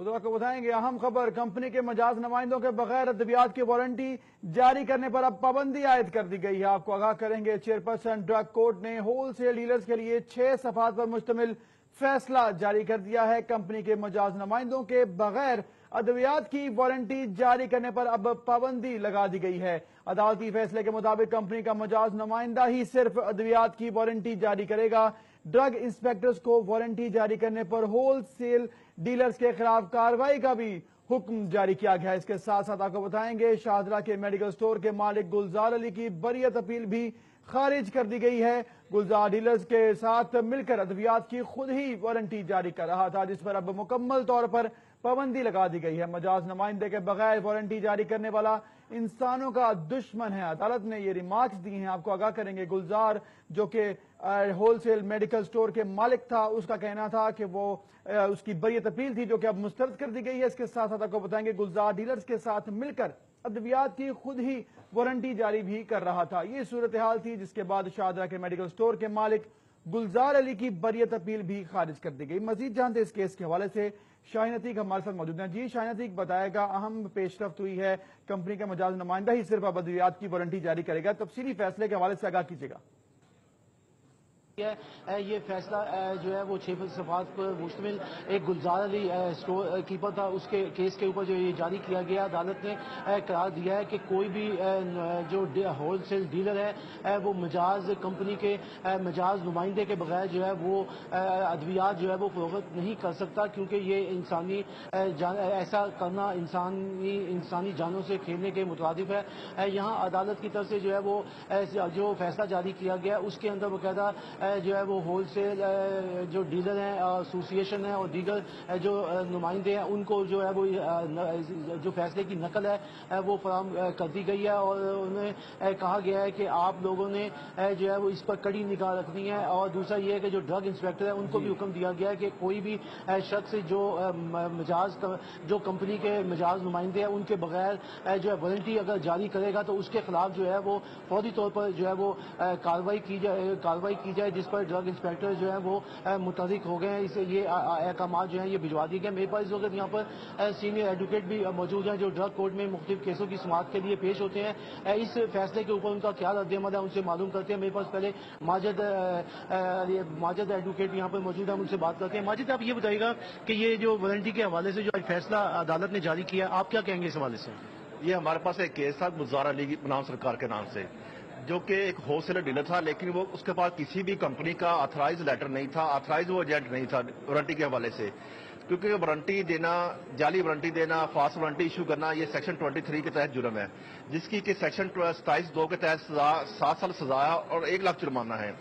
उधर आपको बताएंगे अहम खबर, कंपनी के मजाज नुमाइंदों के बगैर अद्वियात की वारंटी जारी करने पर अब पाबंदी आयद कर दी गई है। आपको आगाह करेंगे, चेयरपर्सन ड्रग कोर्ट ने होलसेल डीलर्स के लिए 6 सफात पर मुश्तमिल फैसला जारी कर दिया है। कंपनी के मजाज नुमाइंदों के बगैर अद्वियात की वारंटी जारी करने पर अब पाबंदी लगा दी गई है। अदालती फैसले के मुताबिक कंपनी का मजाज नुमाइंदा ही सिर्फ अद्वियात की वारंटी जारी करेगा। ड्रग इंस्पेक्टर्स को वारंटी जारी करने पर होलसेल डीलर्स के खिलाफ कार्रवाई का भी हुक्म जारी किया गया है। इसके साथ साथ आपको बताएंगे, शाहदरा के मेडिकल स्टोर के मालिक गुलजार अली की बरियत अपील भी खारिज कर दी गई है। गुलजार डीलर्स के साथ मिलकर अद्वियात की खुद ही वारंटी जारी कर रहा था, जिस पर अब मुकम्मल तौर पर पाबंदी लगा दी गई है। मजाज नुमाइंदे के बगैर वारंटी जारी करने वाला इंसानों का दुश्मन है। अदालत ने ये रिमार्क्स दी हैं। आपको आगाह करेंगे, गुलजार जो कि होलसेल मेडिकल स्टोर के मालिक था, उसका कहना था कि वो उसकी बरियत अपील थी जो कि अब मुस्तरद कर दी गई है। इसके साथ साथ आपको बताएंगे, गुलजार डीलर्स के साथ मिलकर अद्वियात की खुद ही वारंटी जारी भी कर रहा था। ये सूरत हाल थी, जिसके बाद शाहदरा के मेडिकल स्टोर के मालिक गुलजार अली की बरियत अपील भी खारिज कर दी गई। मजीद जानते इस केस के हवाले से शाहीन अतीक हमारे साथ मौजूद हैं। जी शाहीन अतीक, बताएगा, अहम पेशरफ्त हुई है, कंपनी का मजाज नुमाइंदा ही सिर्फ अब अद्वियात की वारंटी जारी करेगा। तफसीली फैसले के हवाले से आगाह कीजिएगा। ये फैसला जो है वो 6 सफात पर मुश्तमिल एक गुलजार अली स्टोर कीपर था, उसके केस के ऊपर जो ये जारी किया गया। अदालत ने करार दिया है कि कोई भी जो होलसेल डीलर है वो मजाज कंपनी के मजाज नुमाइंदे के बगैर जो है वो अद्वियात जो है वो फरोख्त नहीं कर सकता, क्योंकि ये इंसानी ऐसा करना इंसानी जानों से खेलने के मुताबिक है। यहाँ अदालत की तरफ से जो है वो जो फैसला जारी किया गया उसके अंदर बाकायदा जो है वो होलसेल जो डीलर हैं, एसोसिएशन है और दीगर जो नुमाइंदे हैं, उनको जो है वो जो फैसले की नकल है वो फराहम कर दी गई है। और उन्हें कहा गया है कि आप लोगों ने जो है वो इस पर कड़ी निगाह रखनी है। और दूसरा ये है कि जो ड्रग इंस्पेक्टर है उनको भी हुक्म दिया गया है कि कोई भी शख्स जो कंपनी के मजाज नुमाइंदे हैं उनके बगैर जो है वारंटी अगर जारी करेगा तो उसके खिलाफ जो है वो फौरी तौर पर जो है वो कार्रवाई की जाए, जिस पर ड्रग इंस्पेक्टर जो है वो मुतहरिक हो गए हैं। इसे ये अहकाम जो है ये भिजवा दिए गए। मेरे पास इस वक्त यहाँ पर सीनियर एडवोकेट भी मौजूद हैं जो ड्रग कोर्ट में मुख्तलिफ केसों की समाअत के लिए पेश होते हैं। इस फैसले के ऊपर उनका क्या रद्द-ए-अमल है उनसे मालूम करते हैं। मेरे पास पहले माजिद एडवोकेट यहाँ पर मौजूद है, उनसे बात करते हैं। माजिद, आप ये बताइएगा कि ये जो वारंटी के हवाले से जो फैसला अदालत ने जारी किया, आप क्या कहेंगे इस हवाले से? ये हमारे पास एक केस था गुलजार अली बनाम सरकार के नाम से, जो कि एक होलसेलर डीलर था, लेकिन वो उसके पास किसी भी कंपनी का ऑथराइज लेटर नहीं था, ऑथराइज वो एजेंट नहीं था वारंटी के हवाले से। क्योंकि वारंटी देना, जाली वारंटी देना, फास्ट वारंटी इशू करना, ये सेक्शन 23 के तहत जुर्म है, जिसकी कि सेक्शन 27(2) के तहत 7 साल सजा और 1 लाख जुर्माना है।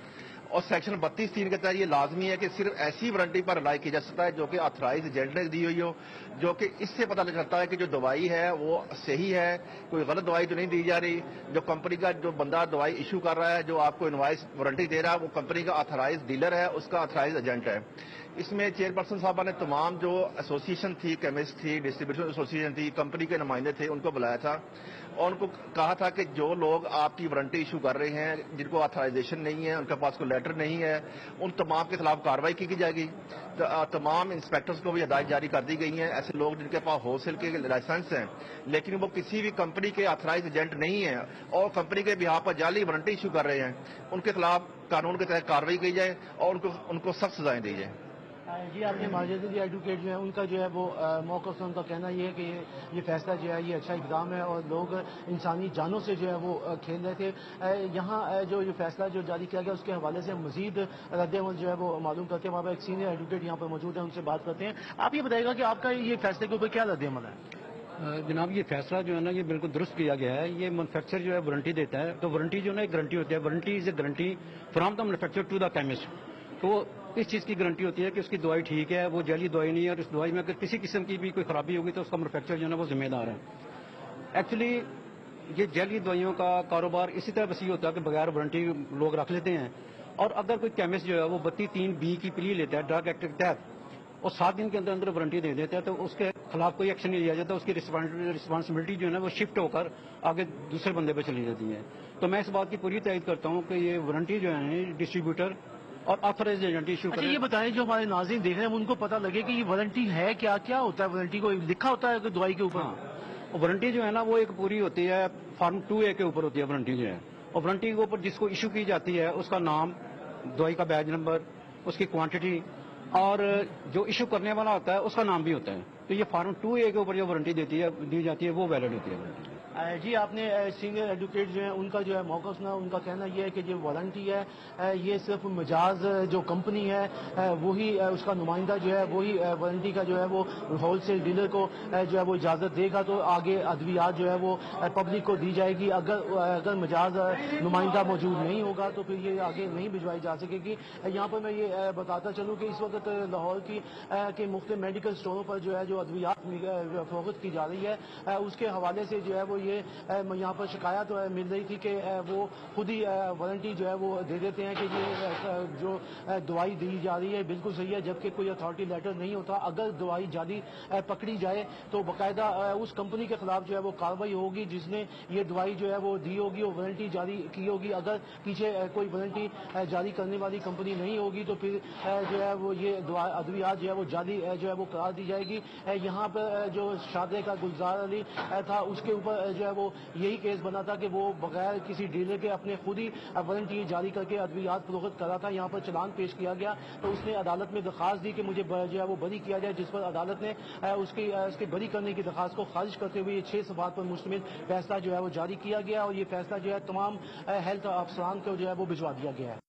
और सेक्शन 32(3) के तहत ये लाजमी है कि सिर्फ ऐसी वारंटी पर अप्लाई किया जा सकता है जो कि ऑथराइज एजेंट ने दी हुई हो, जो कि इससे पता लग सकता है कि जो दवाई है वो सही है, कोई गलत दवाई तो नहीं दी जा रही। जो कंपनी का जो बंदा दवाई इशू कर रहा है, जो आपको इनवाइस वारंटी दे रहा है, वो कंपनी का ऑथराइज डीलर है, उसका ऑथराइज एजेंट है। इसमें चेयरपर्सन साहबा ने तमाम जो एसोसिएशन थी, केमिस्ट थी, डिस्ट्रीब्यूशन एसोसिएशन थी, कंपनी के नुमाइंदे थे, उनको बुलाया था और उनको कहा था कि जो लोग आपकी वारंटी इशू कर रहे हैं, जिनको ऑथराइजेशन नहीं है, उनके पास कोई लेटर नहीं है, उन तमाम के खिलाफ कार्रवाई की जाएगी। तमाम इंस्पेक्टर्स को भी हिदायत जारी कर दी गई हैं। ऐसे लोग जिनके पास होलसेल के लाइसेंस हैं लेकिन वो किसी भी कंपनी के ऑथराइज एजेंट नहीं है और कंपनी के बिहाफ पर जाली वारंटी इशू कर रहे हैं, उनके खिलाफ कानून के तहत कार्रवाई की जाए और उनको सख्त सजाएं दी जाए। जी, आपने माजिद अली एडवोकेट जो है उनका जो है वो मौक़िफ़ से उनका कहना ये है कि ये फैसला जो है ये अच्छा इक़दाम है और लोग इंसानी जानों से जो है वो खेल रहे थे। यहाँ जो ये फैसला जो जारी किया गया उसके हवाले से मज़ीद रद्द-ए-अमल जो है वो मालूम करते हैं। वहाँ पर एक सीनियर एडवोकेट यहाँ पर मौजूद है, उनसे बात करते हैं। आप ये बताइएगा कि आपका ये फैसले के ऊपर क्या रद्द-ए-अमल है? जनाब, ये फैसला जो है ना ये बिल्कुल दुरुस्त किया गया है। ये मैन्युफैक्चर जो है वारंटी देता है, तो वारंटी जो है ना एक गारंटी होती है। Warranty is a guarantee from the manufacture to the chemist. तो इस चीज़ की गारंटी होती है कि उसकी दवाई ठीक है, वो जैली दवाई नहीं है, और उस दवाई में अगर किसी किस्म की भी कोई खराबी होगी तो उसका मैन्युफैक्चर जो है ना वो जिम्मेदार है। एक्चुअली ये जैली दवाइयों का कारोबार इसी तरह वसी होता है कि बगैर वारंटी लोग रख लेते हैं। और अगर कोई केमिस्ट जो है वो 32(3)(b) की प्ली लेता है ड्रग एक्ट के तहत और 7 दिन के अंदर अंदर वारंटी दे देता है, तो उसके खिलाफ कोई एक्शन नहीं लिया जाता। उसकी रिस्पॉन्सिबिलिटी जो है ना वो शिफ्ट होकर आगे दूसरे बंदे पे चली जाती है। तो मैं इस बात की पूरी तायद करता हूँ कि ये वारंटी जो है डिस्ट्रीब्यूटर اور آتھرائز ایجنٹ ایشو اچھا کریں. یہ بتائیں جو ہمارے ناظرین دیکھ رہے ہیں ان کو پتہ لگے کہ یہ وارنٹی ہے کیا کیا ہوتا ہے وارنٹی کو لکھا ہوتا ہے کہ دوائی کے اوپر. ہاں وارنٹی جو ہے نا وہ ایک پوری ہوتی ہے فارم 2A کے اوپر ہوتی ہے وارنٹی جو ہے. اور وارنٹی کے اوپر جس کو ایشو کی جاتی ہے اس کا نام, دوائی کا بیج نمبر, اس کی کوانٹٹی اور جو ایشو کرنے والا ہوتا ہے اس کا نام بھی ہوتا ہے. تو یہ فارم 2A کے اوپر جو وارنٹی دی جاتی ہے وہ ویلڈ ہوتی ہے وارنٹی. جی آپ نے سینئر ایڈوکیٹ جو ہیں ان کا جو ہے موقع سنا, ان کا کہنا یہ ہے کہ جو وارنٹی ہے یہ صرف مجاز جو کمپنی ہے وہی اس کا نمائندہ جو ہے وہی وارنٹی کا جو ہے وہ ہول سیل ڈیلر کو جو ہے وہ اجازت دے گا, تو آگے ادویات جو ہے وہ پبلک کو دی جائے گی. اگر مجاز نمائندہ موجود نہیں ہوگا تو پھر یہ آگے نہیں بھجوائی جا سکے گی. یہاں پر میں یہ بتاتا چلوں کہ اس وقت لاہور کی مختلف میڈیکل اسٹوروں پر جو ہے جو ادویات فروخت کی جا رہی ہے اس کے حوالے سے جو ہے وہ یہ یہاں پر شکایت مل رہی تھی کہ وہ خود ہی وارنٹی جو ہے وہ دے دیتے ہیں کہ یہ جو دوائی دی جا رہی ہے بالکل صحیح ہے, جبکہ کوئی اتھارٹی لیٹر نہیں ہوتا. اگر دوائی جعلی پکڑی جائے تو باقاعدہ اس کمپنی کے خلاف جو ہے وہ کارروائی ہوگی جس نے یہ دوائی جو ہے وہ دی ہوگی اور وارنٹی جاری کی ہوگی. اگر پیچھے کوئی وارنٹی جاری کرنے والی کمپنی نہیں ہوگی تو پھر جو ہے وہ یہ ادویات جو ہے وہ جعلی جو ہے وہ قرار دی جائے گی. یہاں پر جو شادے کا گلزار علی تھا اس کے اوپر جو ہے وہ یہی کیس بنا تھا کہ وہ بغیر کسی ڈیلر کے اپنے خود ہی وارنٹی جاری کر کے ادویات فروخت کرا تھا. یہاں پر چلان پیش کیا گیا تو اس نے عدالت میں درخواست دی کہ مجھے جو ہے وہ بری کیا جائے, جس پر عدالت نے اس کے بری کرنے کی درخواست کو خارج کرتے ہوئے یہ 6 صفحات پر مشتمل فیصلہ جو ہے وہ جاری کیا گیا اور یہ فیصلہ جو ہے تمام ہیلتھ افسران کو جو ہے وہ بھجوا دیا گیا ہے.